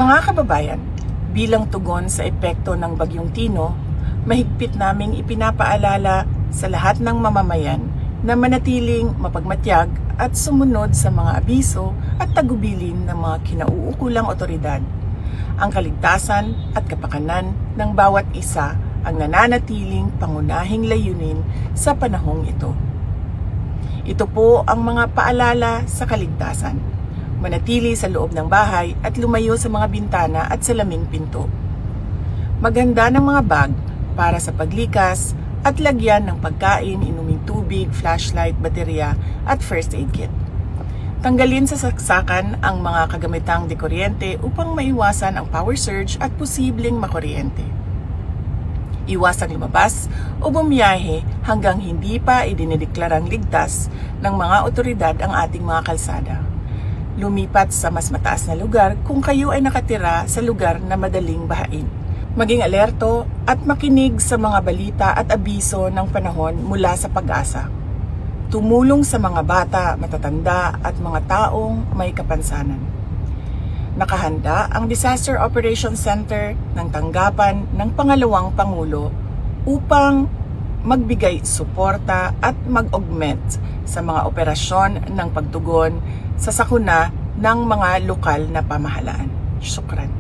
Mga kababayan, bilang tugon sa epekto ng Bagyong Tino, mahigpit naming ipinapaalala sa lahat ng mamamayan na manatiling mapagmatyag at sumunod sa mga abiso at tagubilin ng mga kinauukulang otoridad. Ang kaligtasan at kapakanan ng bawat isa ang nananatiling pangunahing layunin sa panahong ito. Ito po ang mga paalala sa kaligtasan. Manatili sa loob ng bahay at lumayo sa mga bintana at salaming pinto. Maganda ng mga bag para sa paglikas at lagyan ng pagkain, inuming tubig, flashlight, baterya at first aid kit. Tanggalin sa saksakan ang mga kagamitang dekuryente upang maiwasan ang power surge at posibleng makuryente. Iwasang lumabas o bumiyahe hanggang hindi pa idinideklarang ligtas ng mga otoridad ang ating mga kalsada. Lumipat sa mas mataas na lugar kung kayo ay nakatira sa lugar na madaling bahain. Maging alerto at makinig sa mga balita at abiso ng panahon mula sa Pag-asa. Tumulong sa mga bata, matatanda at mga taong may kapansanan. Nakahanda ang Disaster Operations Center ng tanggapan ng Pangalawang Pangulo upang magbigay suporta at mag-augment sa mga operasyon ng pagtugon sa sakuna ng mga lokal na pamahalaan. Syukran.